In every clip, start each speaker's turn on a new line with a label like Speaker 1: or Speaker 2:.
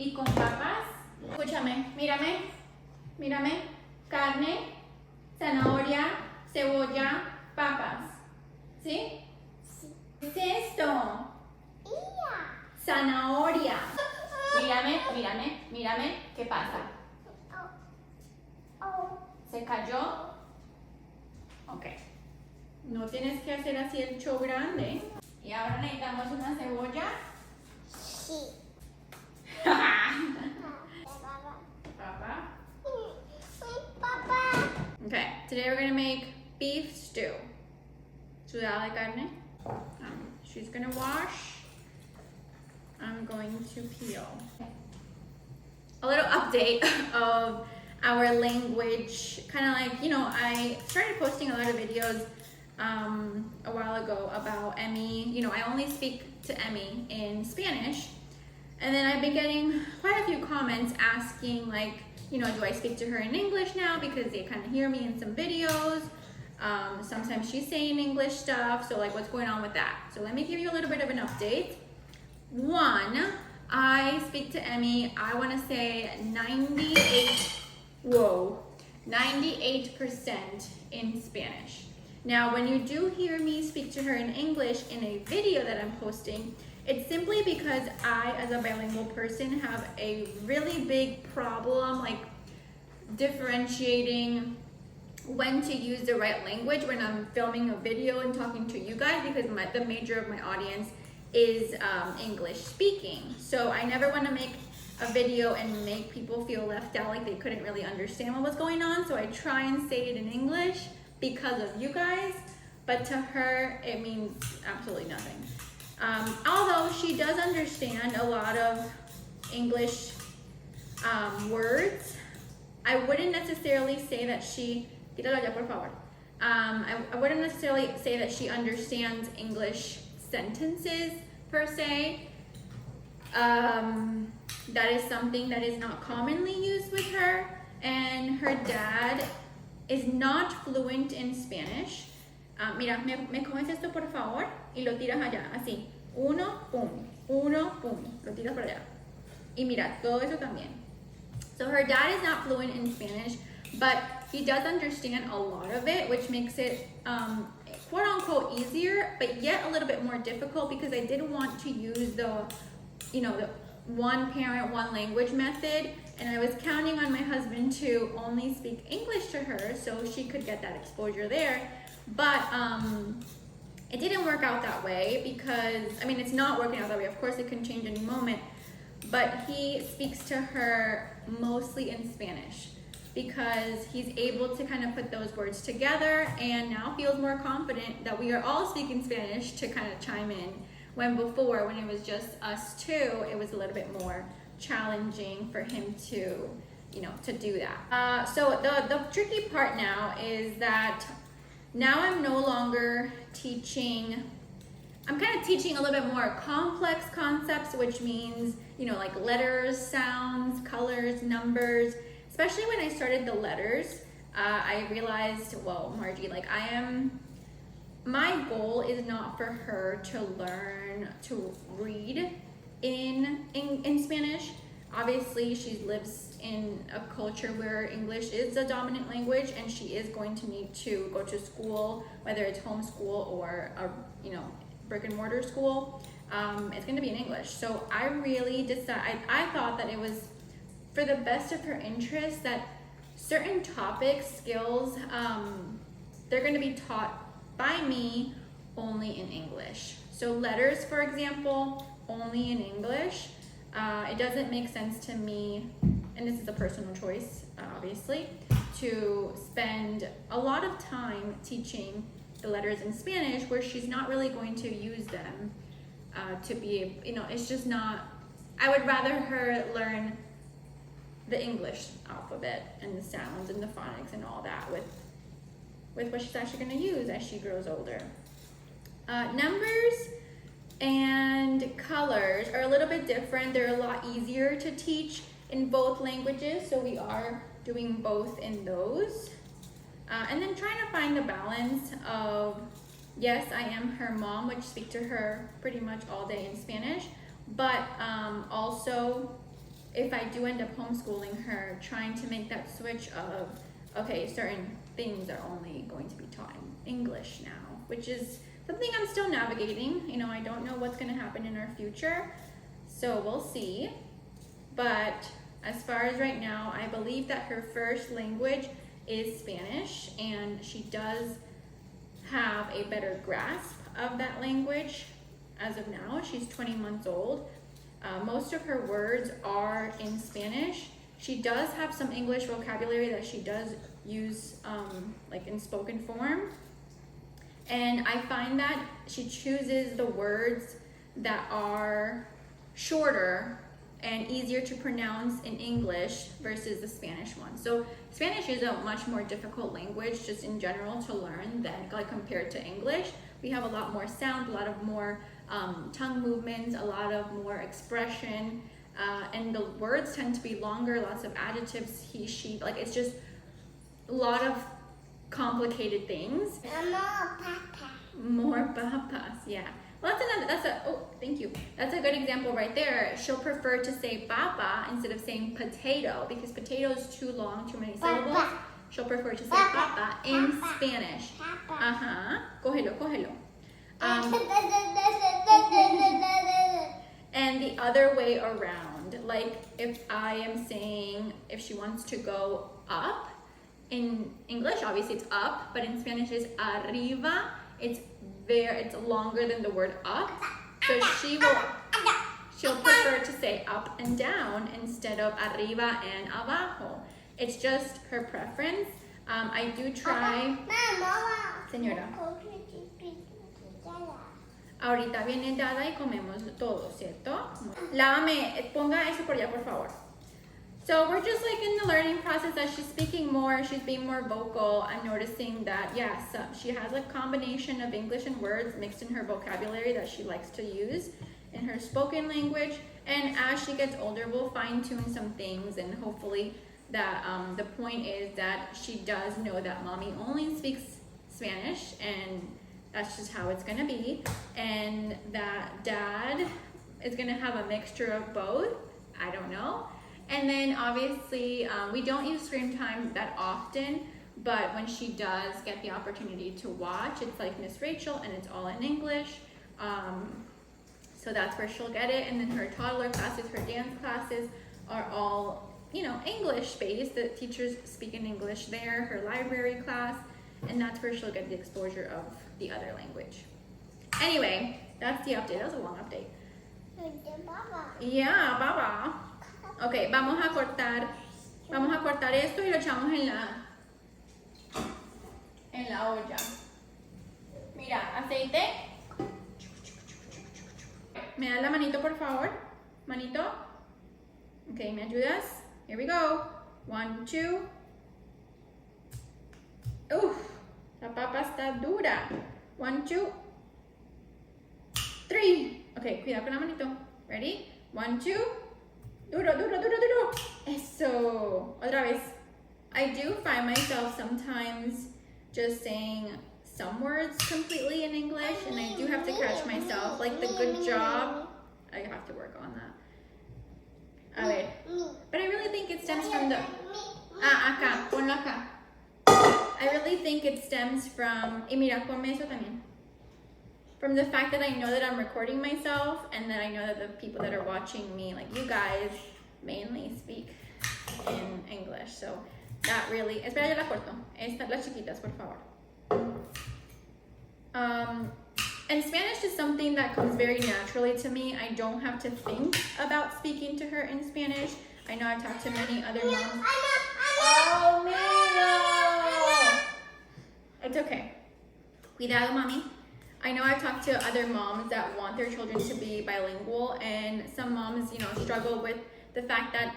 Speaker 1: y con papas. Escúchame, mírame, mírame. Carne, zanahoria, cebolla, papas. ¿Sí?
Speaker 2: Sí.
Speaker 1: ¿Qué es esto?
Speaker 2: Ia.
Speaker 1: Zanahoria. Mírame, mírame, mírame. ¿Qué pasa?
Speaker 2: Oh.
Speaker 1: ¿Se cayó? Ok. No tienes que hacer así el show grande. Y ahora necesitamos una cebolla.
Speaker 2: Sí.
Speaker 1: Papa.
Speaker 2: Papa.
Speaker 1: Okay, today we're gonna make beef stew. Sudada de carne. She's gonna wash. I'm going to peel. A little update of our language, kind of like, you know, I started posting a lot of videos a while ago about Emmy. You know, I only speak to Emmy in Spanish, and then I've been getting quite a few comments asking, like, you know, do I speak to her in English now, because they kind of hear me in some videos. Sometimes she's saying English stuff, so like, what's going on with that? So let me give you a little bit of an update. One, I speak to Emmy, I want to say 98% in Spanish. Now, when you do hear me speak to her in English in a video that I'm posting, it's simply because I, as a bilingual person, have a really big problem, like, differentiating when to use the right language when I'm filming a video and talking to you guys, because the major of my audience is English speaking. So I never want to make a video and make people feel left out, like they couldn't really understand what was going on. So I try and say it in English because of you guys, but to her it means absolutely nothing. Although she does understand a lot of English words, I wouldn't necessarily say that she, I wouldn't necessarily say that she understands English sentences per se. That is something that is not commonly used with her, and her dad is not fluent in Spanish. Mira, me coges esto por favor y lo tiras allá, así. Uno, pum, lo tiras para allá. Y mira, todo eso también. So her dad is not fluent in Spanish, but he does understand a lot of it, which makes it quote unquote easier, but yet a little bit more difficult, because I didn't want to use the, you know, the one parent, one language method, and I was counting on my husband to only speak English to her so she could get that exposure there. But it didn't work out that way, because, I mean, it's not working out that way. Of course, it can change any moment, but he speaks to her mostly in Spanish, because he's able to kind of put those words together and now feels more confident that we are all speaking Spanish to kind of chime in, when before, when it was just us two, it was a little bit more challenging for him to, you know, to do that. So the tricky part now is that now I'm no longer teaching, I'm kind of teaching a little bit more complex concepts, which means, you know, like letters, sounds, colors, numbers. Especially when I started the letters, I realized, well, Margie, like, my goal is not for her to learn to read in Spanish. Obviously, she lives in a culture where English is the dominant language, and she is going to need to go to school, whether it's homeschool or a, you know, brick and mortar school. It's going to be in English. So I really decided, I thought that it was for the best of her interest that certain topics, skills, they're going to be taught by me only in English. So letters, for example, only in English. It doesn't make sense to me, and this is a personal choice, obviously, to spend a lot of time teaching the letters in Spanish where she's not really going to use them to be, you know, it's just not, I would rather her learn the English alphabet and the sounds and the phonics and all that with what she's actually going to use as she grows older. Numbers and colors are a little bit different. They're a lot easier to teach in both languages, so we are doing both in those. And then trying to find the balance of, yes, I am her mom, which speak to her pretty much all day in Spanish, but also if I do end up homeschooling her, trying to make that switch of, okay, certain things are only going to be taught in English now, which is something I'm still navigating. You know, I don't know what's going to happen in our future, so we'll see. But as far as right now, I believe that her first language is Spanish, and she does have a better grasp of that language as of now. She's 20 months old. Most of her words are in Spanish. She does have some English vocabulary that she does use like in spoken form. And I find that she chooses the words that are shorter and easier to pronounce in English versus the Spanish one. So Spanish is a much more difficult language just in general to learn than like compared to English. We have a lot more sound, a lot of more tongue movements, a lot of more expression, and the words tend to be longer, lots of adjectives, he, she, like it's just a lot of complicated things. More papas, yeah. Well, thank you. That's a good example right there. She'll prefer to say papa instead of saying potato because potato is too long, too many syllables. She'll prefer to say papa in Spanish. Cógelo, cógelo. And the other way around, like if I am saying, if she wants to go up, in English, obviously it's up, but in Spanish it's arriba. It's longer than the word up. So she'll prefer to say up and down instead of arriba and abajo. It's just her preference. I do try. Señora. Ahorita viene Dada y comemos todo, ¿cierto? Lávame, ponga eso por allá, por favor. So we're just like in the learning process as she's speaking more, she's being more vocal. I'm noticing that, yes, she has a combination of English and words mixed in her vocabulary that she likes to use in her spoken language. And as she gets older, we'll fine tune some things, and hopefully that the point is that she does know that mommy only speaks Spanish, and that's just how it's gonna be. And that dad is gonna have a mixture of both. I don't know. And then obviously we don't use screen time that often, but when she does get the opportunity to watch, it's like Miss Rachel and it's all in English. So that's where she'll get it. And then her toddler classes, her dance classes are all, you know, English based. The teachers speak in English there, her library class, and that's where she'll get the exposure of the other language. Anyway, that's the update. That was a long update. Yeah, baba. Ok, vamos a cortar esto y lo echamos en la olla. Mira, aceite. ¿Me das la manito, por favor? Manito. Ok, ¿me ayudas? Here we go. 1, 2. Uf, la papa está dura. 1, 2, 3. Ok, cuidado con la manito. Ready? 1, 2. Duro, duro, duro, duro. Eso. Otra vez. I do find myself sometimes just saying some words completely in English, and I do have to catch myself. Like the good job. I have to work on that. A ver. But I really think it stems from the... acá. Ponlo acá. I really think it stems from... Y mira, ponme eso también. From the fact that I know that I'm recording myself, and that I know that the people that are watching me, like you guys, mainly speak in English. So that really... Espera, yo la corto. Estas las chiquitas, por favor. And Spanish is something that comes very naturally to me. I don't have to think about speaking to her in Spanish. I know I've talked to many other moms. Oh, no! It's okay. Cuidado, mommy. I know I've talked to other moms that want their children to be bilingual, and some moms, you know, struggle with the fact that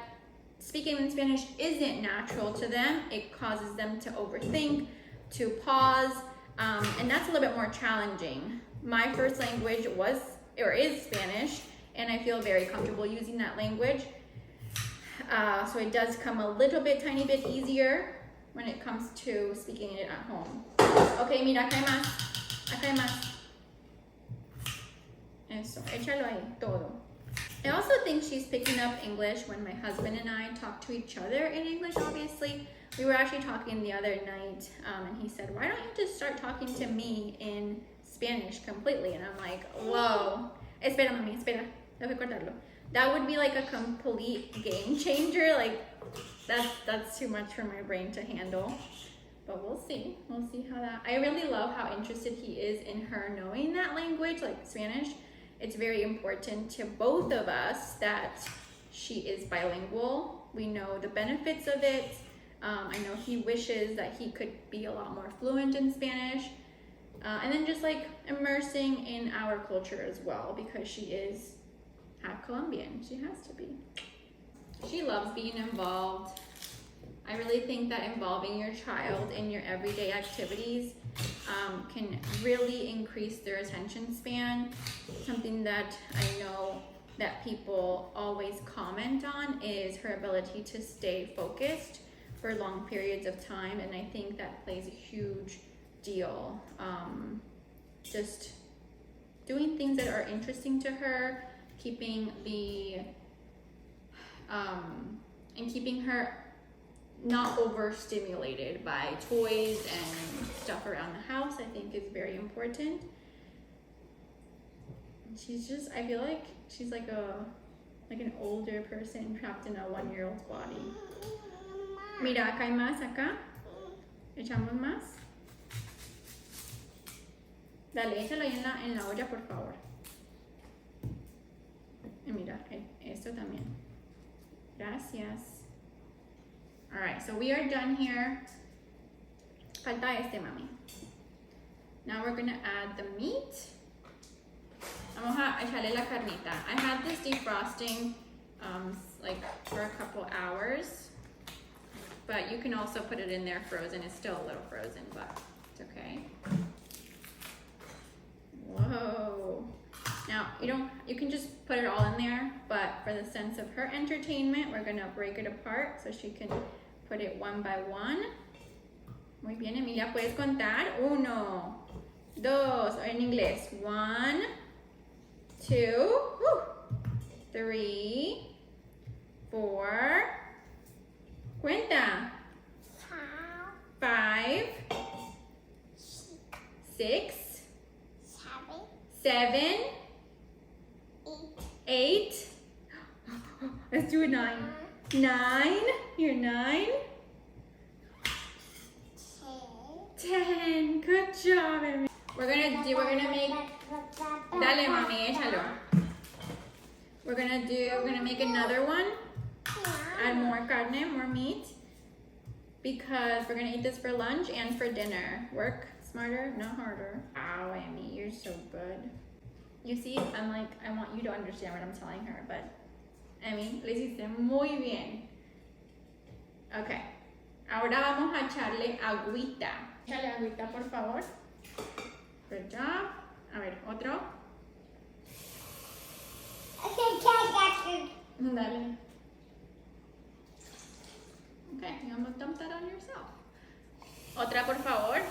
Speaker 1: speaking in Spanish isn't natural to them. It causes them to overthink, to pause, and that's a little bit more challenging. My first language was, or is Spanish, and I feel very comfortable using that language. So it does come a little bit, tiny bit easier when it comes to speaking it at home. Okay, mira, acá hay más. Acá hay más. Eso, échalo ahí, todo. I also think she's picking up English when my husband and I talk to each other in English, obviously. We were actually talking the other night, and he said, why don't you just start talking to me in Spanish completely? And I'm like, whoa. Espera, mami, espera. Debe cortarlo. That would be like a complete game changer. Like, that's too much for my brain to handle. But we'll see. We'll see how that... I really love how interested he is in her knowing that language, like Spanish. It's very important to both of us that she is bilingual. We know the benefits of it. I know he wishes that he could be a lot more fluent in Spanish. And then just like immersing in our culture as well, because she is half Colombian. She has to be. She loves being involved. I really think that involving your child in your everyday activities can really increase their attention span. Something that I know that people always comment on is her ability to stay focused for long periods of time, and I think that plays a huge deal. Just doing things that are interesting to her, keeping her not overstimulated by toys and stuff around the house, I think is very important. She's just, I feel like she's like an older person trapped in a 1-year-old's body. Mira, acá hay más, acá. Echamos más. Dale, échalo ahí en la olla, por favor. Y mira, esto también. Gracias. Alright, so we are done here. Falta este, mami. Now we're gonna add the meat. Vamos a echarle la carnita. I had this defrosting like for a couple hours, but you can also put it in there frozen. It's still a little frozen, but it's okay. Whoa. Now, you can just put it all in there, but for the sense of her entertainment, we're gonna break it apart so she can put it one by one. Muy bien, Emilia, ¿puedes contar? 1, 2, o en inglés. 1, 2, 3, 4, cuenta. 5, 6, 7, 8. Let's do a 9. 9. You're 9. 10. Good job, Emily. We're gonna make. Dale, mami, échalo. We're gonna make another one. Add more carne, more meat, because we're gonna eat this for lunch and for dinner. Work smarter, not harder. Wow, Amy, you're so good. You see, I'm like, I want you to understand what I'm telling her, but Amy, lo hiciste muy bien. Okay, ahora vamos a echarle agüita. Échale agüita, por favor. Good job. A ver, otro. Dale. Okay, you almost dumped that on yourself. Otra, por favor.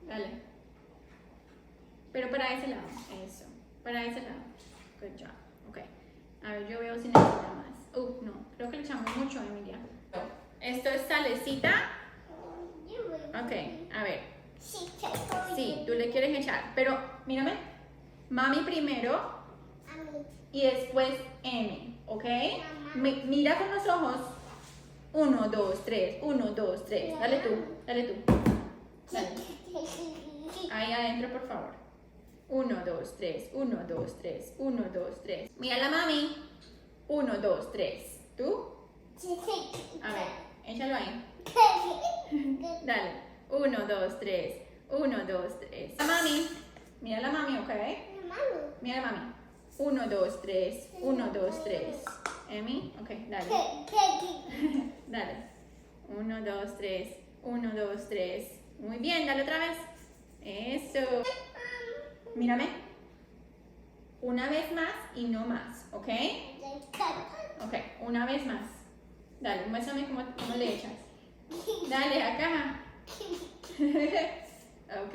Speaker 1: Dale. Pero para ese lado. Eso. Para ese lado. Good job. Okay. A ver, yo veo si necesita más. No. Creo que le echamos mucho, Emilia. Esto es salecita. Ok. A ver. Sí, tú le quieres echar. Pero, mírame. Mami primero. Y después Emi. ¿Ok? Mira con los ojos. 1, 2, 3. 1, 2, 3. Dale tú. Dale tú. Dale. Ahí adentro, por favor. 1, 2, 3. 1, 2, 3. 1, 2, 3. Mira la mami. 1, 2, 3. ¿Tú? A ver, échalo ahí. Dale. 1, 2, 3. 1, 2, 3. La mami. Mira la mami, ¿ok? Mira la mami. 1, 2, 3. 1, 2, 3. Emi, ok, dale. Dale. 1, 2, 3. 1, 2, 3. Muy bien, dale otra vez. Eso. Mírame. Una vez más y no más, ¿ok? Ok, una vez más. Dale, muéstrame cómo le echas. Dale, acá. Ok,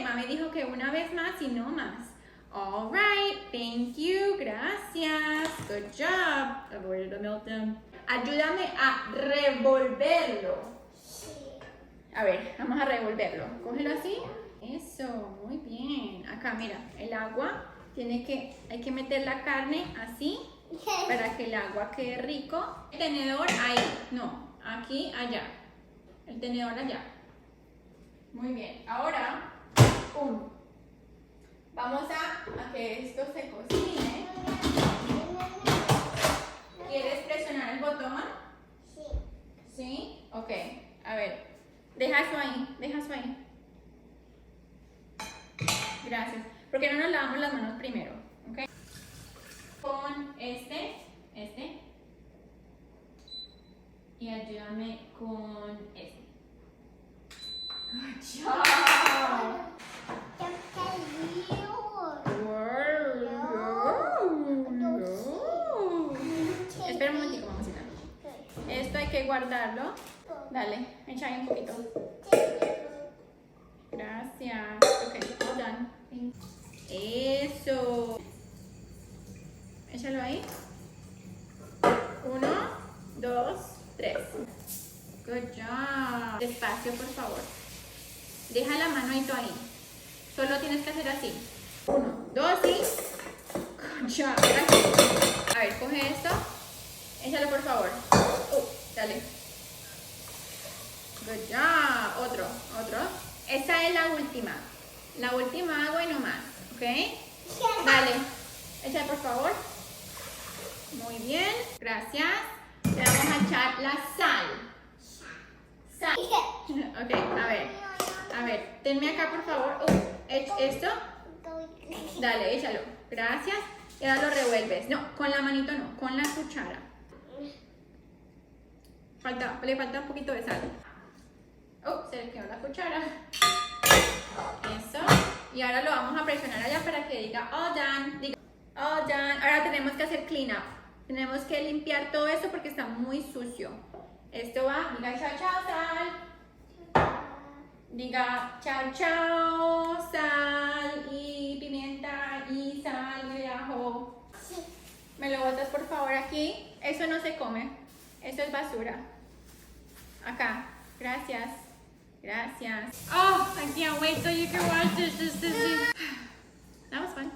Speaker 1: mami dijo que una vez más y no más. All right. thank you, gracias. Good job. Avoid the meltdown. Ayúdame a revolverlo.
Speaker 2: Sí.
Speaker 1: A ver, vamos a revolverlo. Cógelo así. Eso, muy bien. Acá, mira, el agua hay que meter la carne así para que el agua quede rico. El tenedor ahí, no, aquí, allá. El tenedor allá. Muy bien. Ahora, vamos a que esto se cocine. ¿Quieres presionar el botón?
Speaker 2: Sí.
Speaker 1: ¿Sí? Ok. A ver, deja eso ahí, deja eso ahí. Gracias. ¿Por qué no nos lavamos las manos primero? ¿Ok? Con este. Y ayúdame con este. Good job. Espera un momentico, mamacita. Esto hay que guardarlo. Dale, echa ahí un poquito. Gracias. Ok, all done. Eso. Échalo ahí. 1, 2, 3. Good job. Despacio, por favor. Deja la mano ahí. Solo tienes que hacer así. 1, 2 y... Good job. Gracias. A ver, coge esto. Échalo, por favor. Dale. Good job. Otro. Esta es la última. La última agua y no más. ¿Ok? Dale. Échale, por favor. Muy bien. Gracias. Le vamos a echar la sal. Ok, a ver, tenme acá por favor. Esto, dale, échalo. Gracias. Y ahora lo revuelves. No, con la manito no, con la cuchara. Le falta un poquito de sal. Se le quedó la cuchara. Eso. Y ahora lo vamos a presionar allá para que diga all done. Diga all done. Ahora tenemos que hacer clean up. Tenemos que limpiar todo esto porque está muy sucio. Esto va, diga chao, chao, sal. Diga chao, chao, sal y pimienta y sal y ajo.
Speaker 2: Sí.
Speaker 1: ¿Me lo botas por favor aquí? Eso no se come. Eso es basura. Acá. Gracias. Gracias. Oh, I can't wait till you can watch this. That was fun.